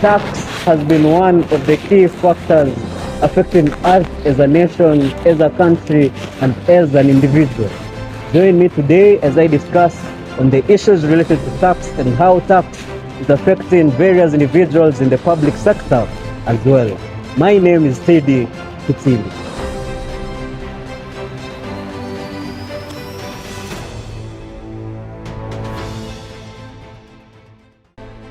tax has been one of the key factors affecting us as a nation, as a country, and as an individual. Join me today as I discuss on the issues related to tax and how tax is affecting various individuals in the public sector as well. My name is Teddy Kutili.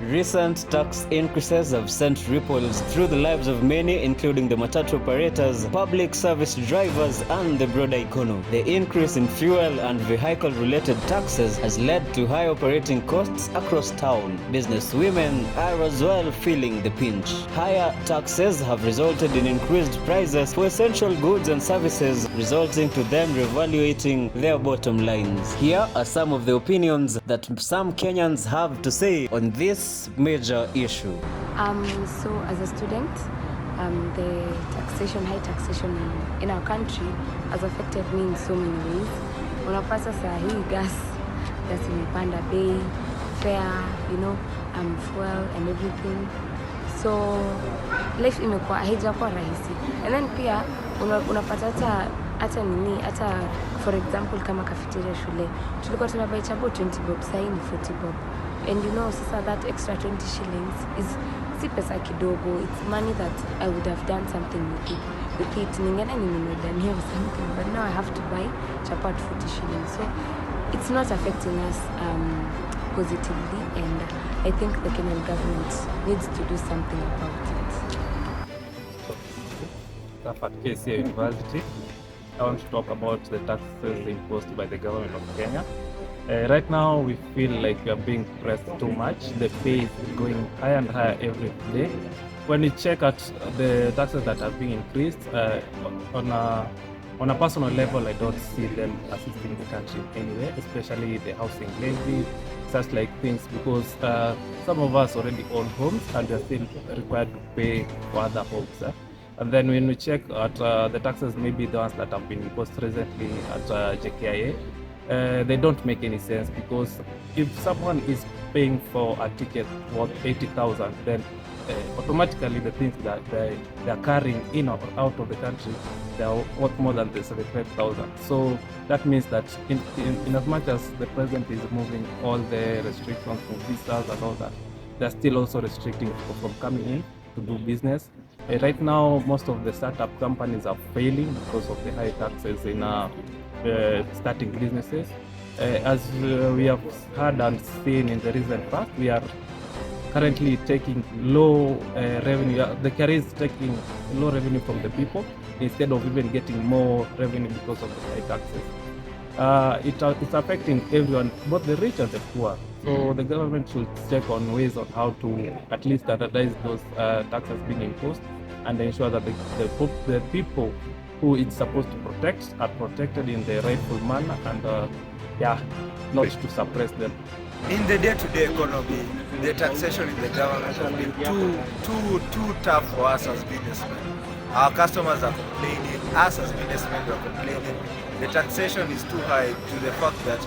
Recent tax increases have sent ripples through the lives of many, including the matatu operators, public service drivers, and the broader economy. The increase in fuel and vehicle-related taxes has led to high operating costs across town. Business women are as well feeling the pinch. Higher taxes have resulted in increased prices for essential goods and services, resulting to them reevaluating their bottom lines. Here are some of the opinions that some Kenyans have to say on this major issue. So as a student, the high taxation in our country has affected me in so many ways. Unapata saa hii gas imepanda bei, fare, fuel and everything. So life imekuwa haijakuwa rahisi. And then pia unapata hata for example kama cafeteria shule tulikuwa tunabai chabo 20 bob, sasa ni 40 bob. And sasa that extra 20 shillings is si pesa kidogo. It's money that I would have done something with it. Ningena nimedania or something, but now I have to buy chapa at 40 shillings. So it's not affecting us positively, and I think the Kenyan government needs to do something about it. At KCA University, I want to talk about the taxes imposed by the government of Kenya. Right now, we feel like we are being pressed too much. The pay is going higher and higher every day. When you check at the taxes that are being increased, on a personal level, I don't see them assisting the country anyway, especially the housing levy, such like things, because some of us already own homes and they are still required to pay for other homes. And then when we check at the taxes, maybe the ones that have been imposed recently at JKIA, they don't make any sense, because if someone is paying for a ticket worth 80,000, then automatically the things that they are carrying in or out of the country, they are worth more than the 75,000. So that means that in as much as the president is removing all the restrictions for visas and all that, they're still also restricting people from coming in to do business. Right now, most of the startup companies are failing because of the high taxes in starting businesses. As we have heard and seen in the recent past, we are currently taking low revenue. The carrier is taking low revenue from the people instead of even getting more revenue because of the high taxes. It's affecting everyone, both the rich and the poor. So the government should check on ways on how to at least standardize those taxes being imposed and ensure that the people who it's supposed to protect are protected in the rightful manner, and not to suppress them. In the day-to-day economy, the taxation in the government has been too tough for us as businessmen. Our customers are complaining, us as businessmen are complaining. The taxation is too high to the fact that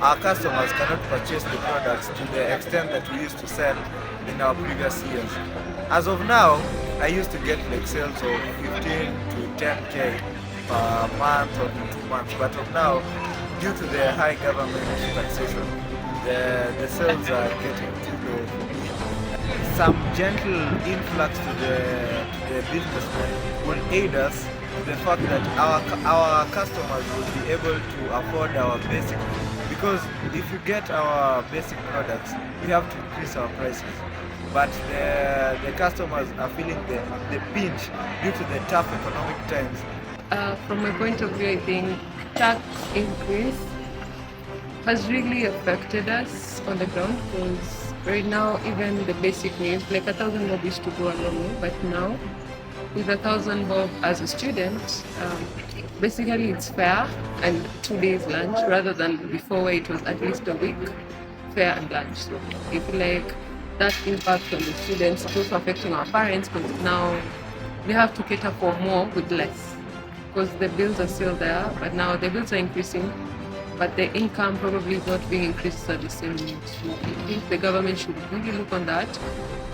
our customers cannot purchase the products to the extent that we used to sell in our previous years. As of now, I used to get like sales of 15 to 10k per month or 2 months, but of now, due to the high government taxation, the sales are getting too low for me. Some gentle influx to the businessmen will aid us to the fact that our customers will be able to afford our basic. Because if you get our basic products, we have to increase our prices. But the customers are feeling the pinch due to the tough economic times. From my point of view, I think tax increase has really affected us on the ground, because right now even the basic needs, like 1,000 bob used to go a long way, but now with 1,000 bob as a student, basically it's fare and 2 days lunch, rather than before where it was at least a week fare and lunch. So I feel like that impact on the students is also affecting our parents, because now they have to cater for more with less, because the bills are still there, but now the bills are increasing but the income probably is not being increased at the same rate. So I think the government should really look on that.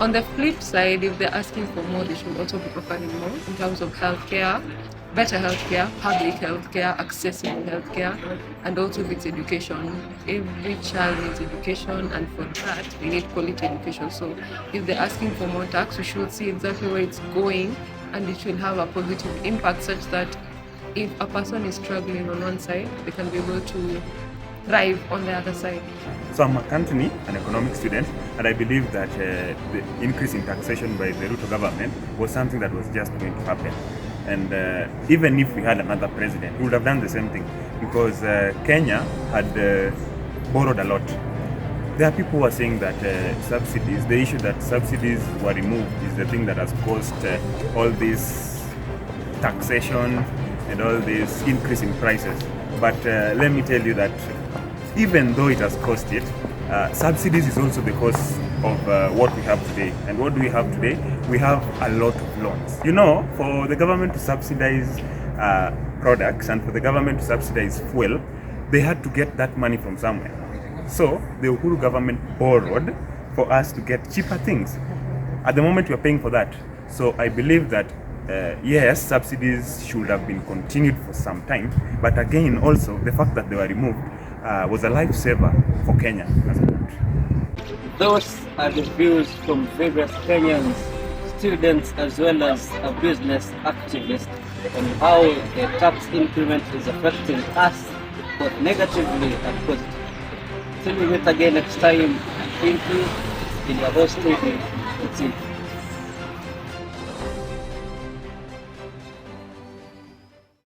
On the flip side, if they're asking for more, they should also be offering more in terms of healthcare, better healthcare, public healthcare, accessible healthcare, and also with education. Every child needs education, and for that, we need quality education. So if they're asking for more tax, we should see exactly where it's going, and it should have a positive impact such that if a person is struggling on one side, they can be able to thrive on the other side. So I'm currently an economic student, and I believe that the increase in taxation by the Ruto government was something that was just going to happen. And even if we had another president, we would have done the same thing, because Kenya had borrowed a lot. There are people who are saying that subsidies, the issue that subsidies were removed is the thing that has caused all this taxation and all this increase in prices. But let me tell you that even though it has caused it, subsidies is also the cause of what we have today. And what do we have today? We have a lot of loans. You know, for the government to subsidize products and for the government to subsidize fuel, they had to get that money from somewhere. So the Uhuru government borrowed for us to get cheaper things. At the moment, we are paying for that. So I believe that yes, subsidies should have been continued for some time, but again, also the fact that they were removed was a lifesaver for Kenya as a country. Those are the views from various Kenyans, students as well as a business activist on how the tax increment is affecting us both negatively and positively. Till we meet again next time, thank you. In your host, it's